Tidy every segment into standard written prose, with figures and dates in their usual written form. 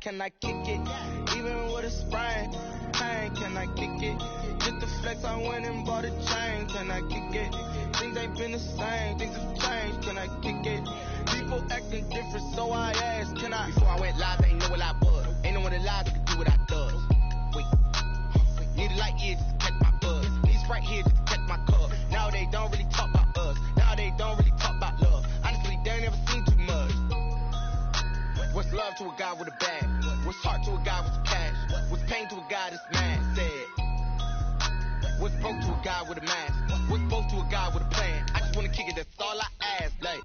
can I kick it? Even with a sprain, pain, can I kick it? Just the flex, I went and bought a chain, can I kick it? Things ain't been the same, things have changed, can I kick it? People acting different, so I asked, can I? Before I went live, I ain't know what I was. Ain't no one alive could do what I does. Wait, need a light year just to catch my buzz. These right here just to catch my cup. Now they don't really talk about us. Now they don't really talk about love. Honestly, they ain't never seen too much. What's love to a guy with a bag? What's heart to a guy with some cash? What's pain to a guy that's mad? Said. What's broke to a guy with a mask? What's broke to a guy with a plan? I just wanna kick it, that's all I ask. Like,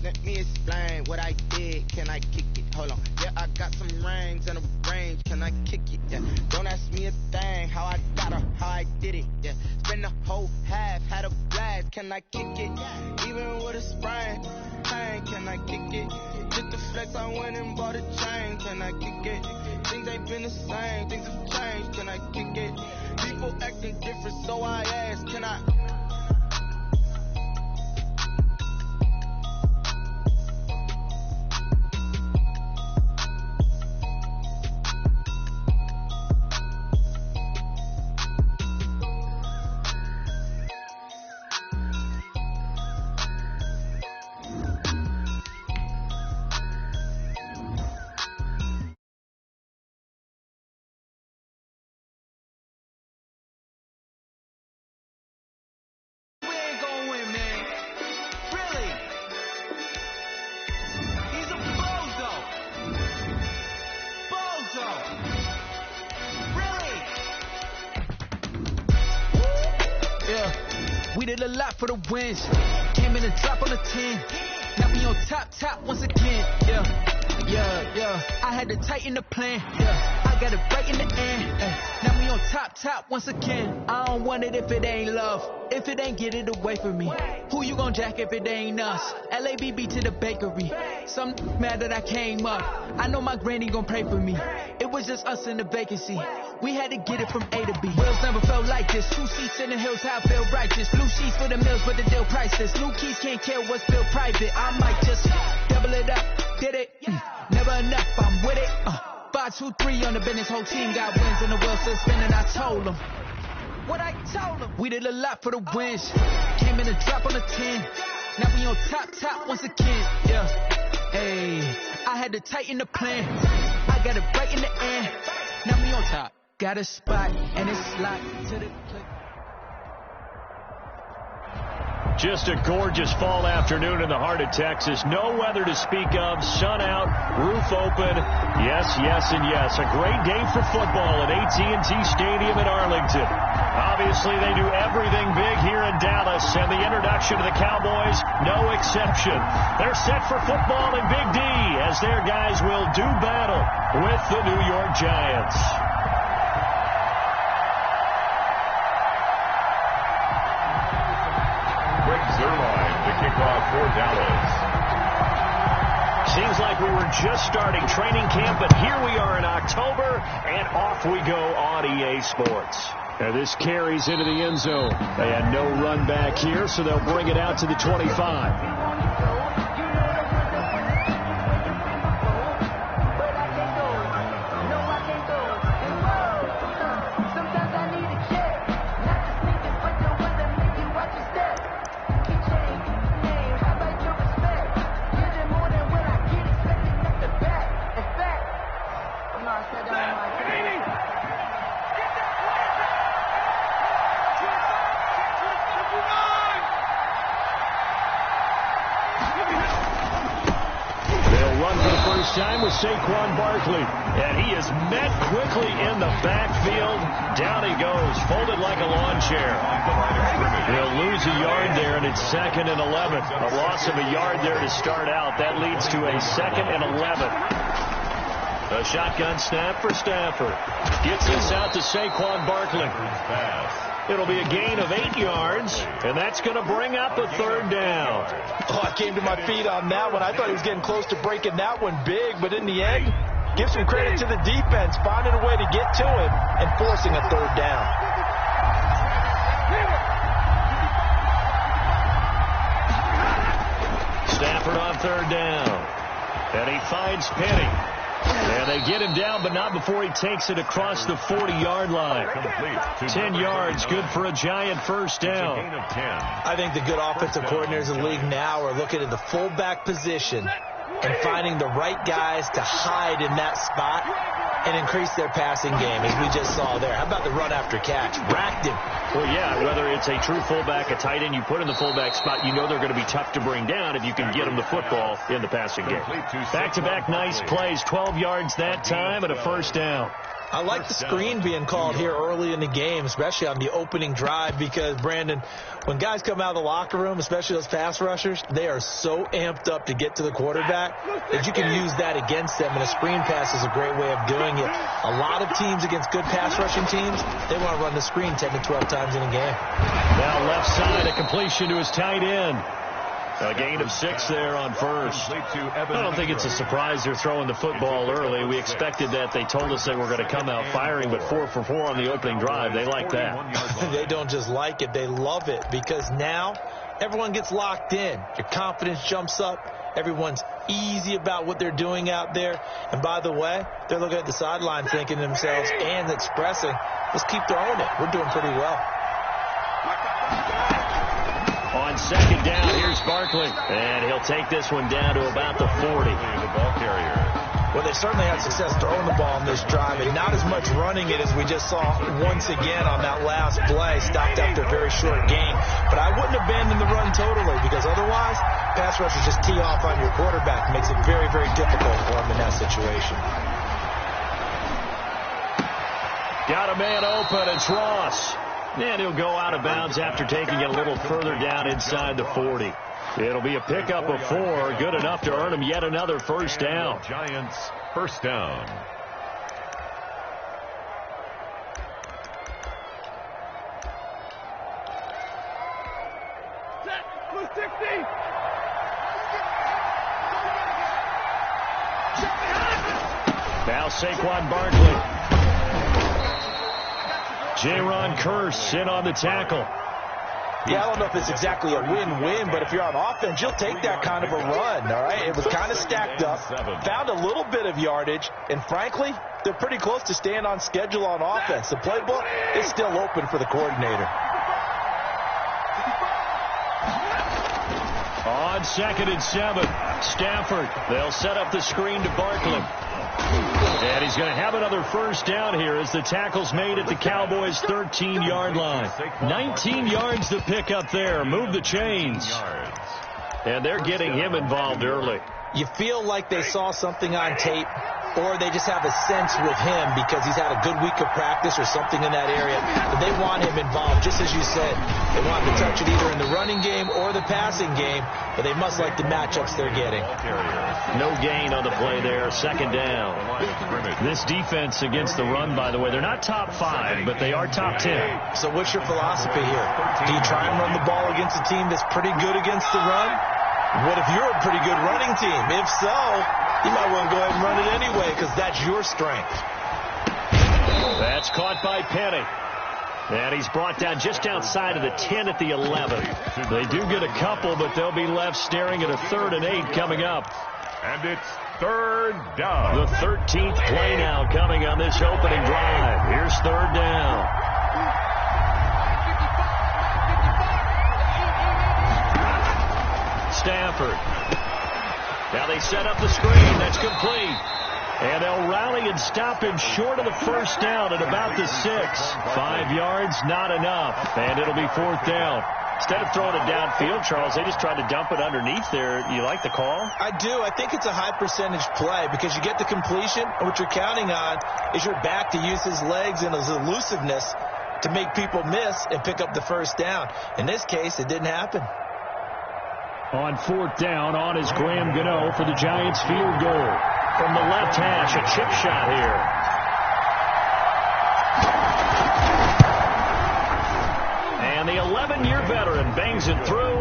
let me explain what I did. Can I kick it? Hold on. Yeah, I got some rings and a range. Can I kick it? Yeah. Don't ask me a thing. How I got her, how I did it. Yeah. Spend the whole half, had a blast. Can I kick it? Even with a sprain, pain. Can I kick it? Just the flex, I went and bought a chain. Can I kick it? Things ain't been the same. Things have changed. Can I kick it? People acting different, so I ask, can I? We did a lot for the wins. Came in and drop on the 10. Now we on top once again. Yeah. I had to tighten the plan. Yeah. I got it right in the end. Now we on top once again. I don't want it if it ain't love. If it ain't, get it away from me. Who you gon' jack if it ain't us? LABB to the bakery. Some mad that I came up. I know my granny gon' pray for me. It was just us in the vacancy. We had to get it from A to B. Wheels never felt like this. 2 seats in the hills, how I feel righteous. Blue sheets for the mills, but the deal priceless. New keys can't kill what's built private. I might just double it up. Did it? Never enough, I'm with it. 5, 2, 3 on the business. Whole team got wins and the wheels still spinning. I told them what I told them. We did a lot for the wins. Came in and drop on the 10. Now we on top once again. Yeah. Hey, I had to tighten the plan. I got it right in the end. Now we on top. Got a spot and it's locked to the click. Just a gorgeous fall afternoon in the heart of Texas. No weather to speak of. Sun out, roof open. Yes, and yes. A great day for football at AT&T Stadium in Arlington. Obviously, they do everything big here in Dallas, and the introduction to the Cowboys, no exception. They're set for football in Big D as their guys will do battle with the New York Giants. Kickoff for Dallas. Seems like we were just starting training camp, but here we are in October, and off we go on EA Sports. And this carries into the end zone. They had no run back here, so they'll bring it out to the 25. Time with Saquon Barkley, and he is met quickly in the backfield. Down he goes, folded like a lawn chair. He'll lose a yard there, and it's 2nd and 11. A loss of a yard there to start out. That leads to a 2nd and 11. A shotgun snap for Stafford. Gets this out to Saquon Barkley. It'll be a gain of 8 yards, and that's going to bring up a 3rd down. Oh, I came to my feet on that one. I thought he was getting close to breaking that one big, but in the end, give some credit to the defense, finding a way to get to him and forcing a 3rd down. Stafford on 3rd down, and he finds Penny. And they get him down, but not before he takes it across the 40-yard line. 10 yards, good for a Giant first down. I think the good offensive coordinators in the league now are looking at the fullback position and finding the right guys to hide in that spot and increase their passing game, as we just saw there. How about the run after catch? Racked him. Well, yeah, whether it's a true fullback, a tight end, you put in the fullback spot, you know they're going to be tough to bring down if you can get them the football in the passing game. Back-to-back nice plays, 12 yards that time and a first down. I like the screen being called here early in the game, especially on the opening drive, because, Brandon, when guys come out of the locker room, especially those pass rushers, they are so amped up to get to the quarterback that you can use that against them, and a screen pass is a great way of doing it. A lot of teams against good pass rushing teams, they want to run the screen 10 to 12 times in a game. Now left side, a completion to his tight end. A gain of 6 there on first. I don't think it's a surprise they're throwing the football early. We expected that. They told us they were going to come out firing, but 4 for 4 on the opening drive. They like that. They don't just like it. They love it, because now everyone gets locked in. Your confidence jumps up. Everyone's easy about what they're doing out there. And by the way, they're looking at the sideline thinking to themselves and expressing, let's keep throwing it. We're doing pretty well. On second down, here's Barkley. And he'll take this one down to about the 40. The ball carrier. Well, they certainly had success throwing the ball on this drive, and not as much running it as we just saw once again on that last play. Stopped after a very short game. But I wouldn't abandon the run totally, because otherwise, pass rushers just tee off on your quarterback. Makes it very, very difficult for him in that situation. Got a man open. It's Ross. And he'll go out of bounds after taking it a little further down inside the 40. It'll be a pickup of 4, good enough to earn him yet another first down. Giants first down. Now Saquon Barkley. Jaron Kearse in on the tackle. Yeah, I don't know if it's exactly a win-win, but if you're on offense, you'll take that kind of a run, all right? It was kind of stacked up, found a little bit of yardage, and frankly, they're pretty close to staying on schedule on offense. The playbook is still open for the coordinator. On 2nd and 7, Stafford. They'll set up the screen to Barkley. And he's going to have another first down here as the tackle's made at the Cowboys' 13-yard line. 19 yards to pick up there. Move the chains. And they're getting him involved early. You feel like they saw something on tape, or they just have a sense with him because he's had a good week of practice or something in that area. But they want him involved, just as you said. They want him to touch it either in the running game or the passing game, but they must like the matchups they're getting. No gain on the play there. 2nd down. This defense against the run, by the way, they're not top 5, but they are top 10. So what's your philosophy here? Do you try and run the ball against a team that's pretty good against the run? What if you're a pretty good running team? If so, you might want to go ahead and run it anyway, because that's your strength. That's caught by Penny. And he's brought down just outside of the 10 at the 11. They do get a couple, but they'll be left staring at a 3rd and 8 coming up. And it's 3rd down. The 13th play now coming on this opening drive. Here's 3rd down. Stafford. Now they set up the screen. That's complete. And they'll rally and stop him short of the first down at about the 6. 5 yards, not enough. And it'll be 4th down. Instead of throwing it downfield, Charles, they just tried to dump it underneath there. You like the call? I do. I think it's a high percentage play because you get the completion, and what you're counting on is your back to use his legs and his elusiveness to make people miss and pick up the first down. In this case, it didn't happen. On 4th down, on is Graham Gano for the Giants field goal. From the left hash, a chip shot here. And the 11-year veteran bangs it through.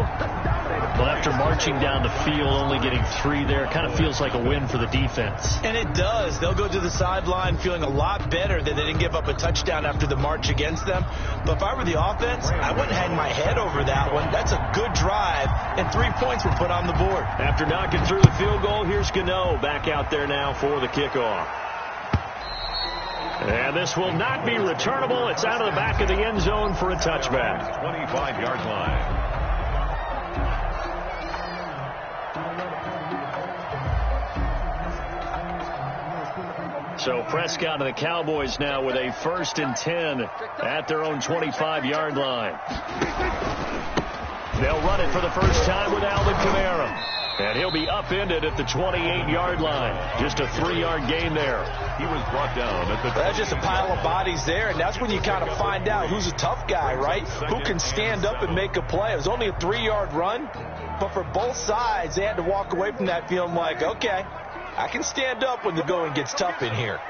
Well, after marching down the field, only getting 3 there, kind of feels like a win for the defense. And it does. They'll go to the sideline feeling a lot better that they didn't give up a touchdown after the march against them. But if I were the offense, I wouldn't hang my head over that one. That's a good drive, and 3 points were put on the board. After knocking through the field goal, here's Gano back out there now for the kickoff. And this will not be returnable. It's out of the back of the end zone for a touchback. 25-yard line. So Prescott and the Cowboys now with a 1st and 10 at their own 25-yard line. They'll run it for the first time with Alvin Kamara. And he'll be upended at the 28-yard line. Just a 3-yard gain there. He was brought down at the... That's just a pile of bodies there, and that's when you kind of find out who's a tough guy, right? Who can stand up and make a play. It was only a 3-yard run, but for both sides, they had to walk away from that feeling like, okay, I can stand up when the going gets tough in here.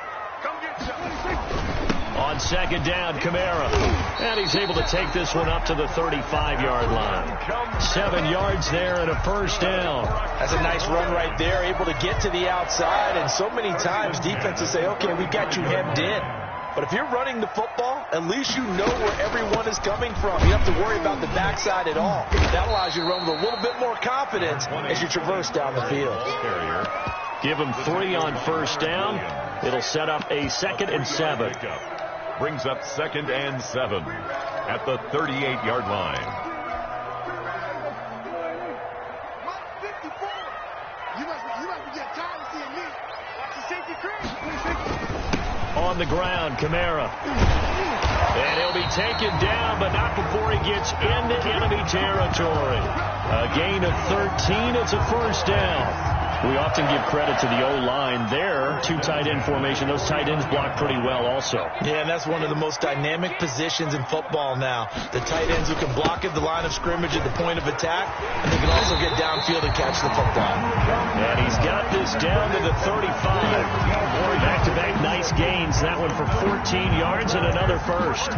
On 2nd down, Kamara. And he's able to take this one up to the 35-yard line. 7 yards there and a 1st down. That's a nice run right there, able to get to the outside. And so many times defenses say, okay, we got you hemmed in. But if you're running the football, at least you know where everyone is coming from. You don't have to worry about the backside at all. That allows you to run with a little bit more confidence as you traverse down the field. Give him 3 on 1st down. It'll set up a 2nd and 7. Brings up 2nd and 7 at the 38-yard line. On the ground, Kamara. And he'll be taken down, but not before he gets into enemy territory. A gain of 13. It's a 1st down. We often give credit to the O-line there. 2 tight end formation. Those tight ends block pretty well also. Yeah, and that's one of the most dynamic positions in football now. The tight ends who can block at the line of scrimmage at the point of attack, and they can also get downfield and catch the football. And he's got this down to the 35. Back-to-back nice gains. That one for 14 yards and another 1st.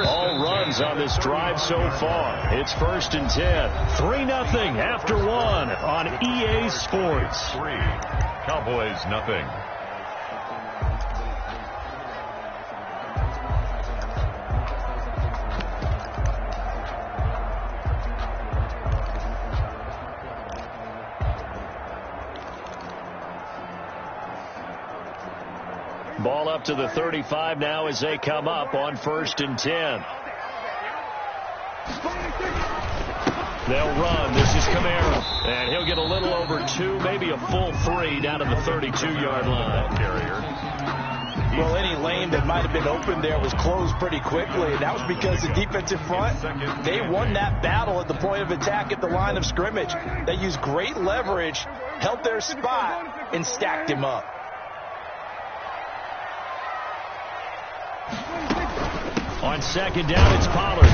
All runs on this drive so far. It's 1st and 10. 3-0 after 1 on EA Sports. 3. Cowboys nothing. Ball up to the 35 now as they come up on 1st and 10. They'll run. This is Kamara. And he'll get a little over 2, maybe a full 3 down to the 32-yard line. Well, any lane that might have been open there was closed pretty quickly, and that was because the defensive front, they won that battle at the point of attack at the line of scrimmage. They used great leverage, held their spot, and stacked him up. On 2nd down, it's Pollard.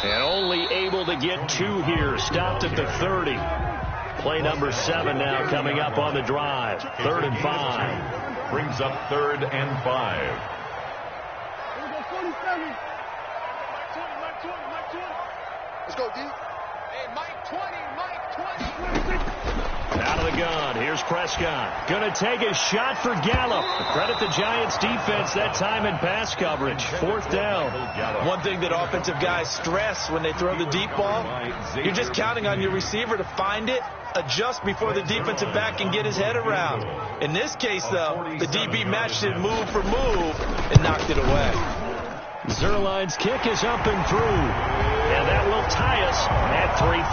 And only able to get 2 here. Stopped at the 30. Play number 7 now coming up on the drive. 3rd and 5. Brings up 3rd and 5. Let's go, D. Hey, Mike 20, Mike 20. Out of the gun. Here's Prescott. Going to take a shot for Gallup. Credit the Giants defense that time in pass coverage. 4th down. One thing that offensive guys stress when they throw the deep ball, you're just counting on your receiver to find it, adjust before the defensive back can get his head around. In this case, though, the DB matched it move for move and knocked it away. Zerline's kick is up and through. And that will tie us at 3-3.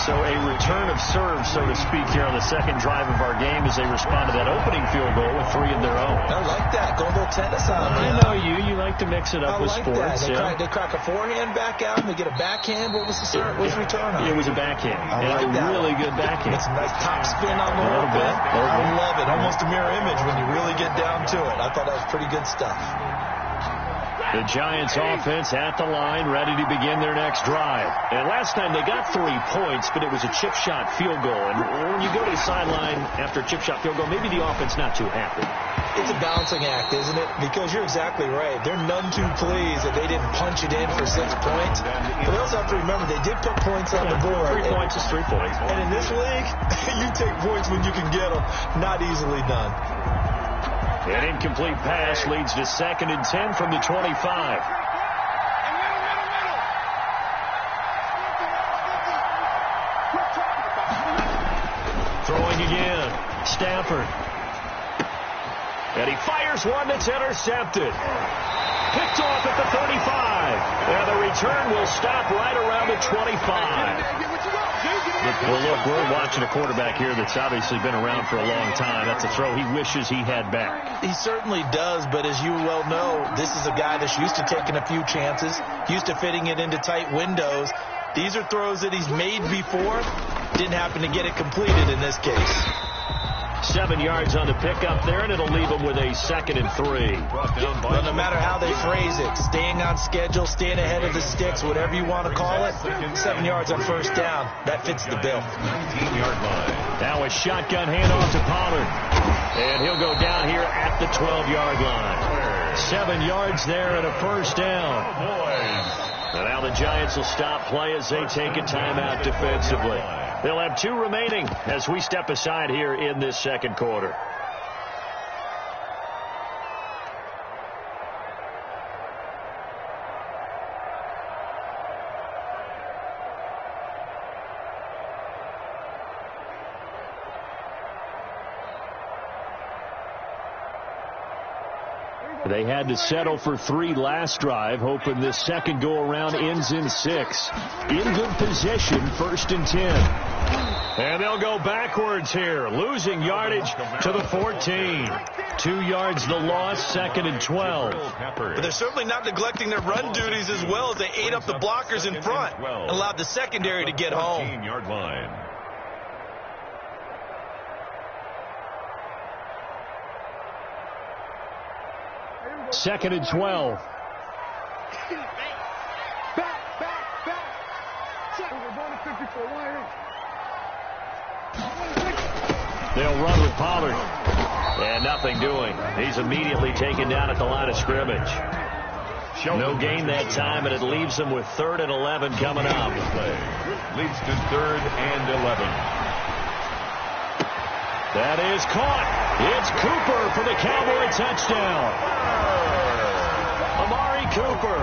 So a return of serve, so to speak, here on the 2nd drive of our game as they respond to that opening field goal with 3 of their own. I like that. Go a little tennis on it. I know you. You like to mix it up with sports. They crack a forehand back out and they get a backhand. What was the serve? What was the return on? It was a backhand. I like that. Really good backhand. It's a nice top spin on the little bit. I love it. Almost a mirror image when you really get down to it. I thought that was pretty good stuff. The Giants offense at the line, ready to begin their next drive. And last time they got 3 points, but it was a chip shot field goal. And when you go to sideline after a chip shot field goal. Maybe the offense not too happy. It's a balancing act, isn't it? Because you're exactly right. They're none too pleased that they didn't punch it in for 6 points. But they also have to remember they did put points on the board. 3 points is 3 points. And in this league, you take points when you can get them. Not easily done. An incomplete pass leads to 2nd and 10 from the 25. Throwing again. Stafford. And he fires one that's intercepted. Picked off at the 35. And the return will stop right around the 25. Well, look, we're watching a quarterback here that's obviously been around for a long time. That's a throw he wishes he had back. He certainly does, but as you well know, this is a guy that's used to taking a few chances, used to fitting it into tight windows. These are throws that he's made before. Didn't happen to get it completed in this case. 7 yards on the pickup there, and it'll leave him with a 2nd and 3. Well, no matter how they phrase it, staying on schedule, staying ahead of the sticks, whatever you want to call it, 7 yards on first down. That fits the bill. 19-yard line. Now a shotgun handoff to Pollard. And he'll go down here at the 12-yard line. 7 yards there and a first down. And now the Giants will stop play as they take a timeout defensively. They'll have 2 remaining as we step aside here in this second quarter. They had to settle for 3 last drive, hoping this second go-around ends in 6. In good position, 1st and 10. And they'll go backwards here, losing yardage to the 14. 2 yards the loss, 2nd and 12. But they're certainly not neglecting their run duties as well as they ate up the blockers in front and allowed the secondary to get home. 14-yard line. Second and 12. They'll run with Pollard. And nothing doing. He's immediately taken down at the line of scrimmage. No gain that time, and it leaves them with 3rd and 11 coming up. Leads to 3rd and 11. That is caught. It's Cooper for the Cowboy touchdown. Amari Cooper.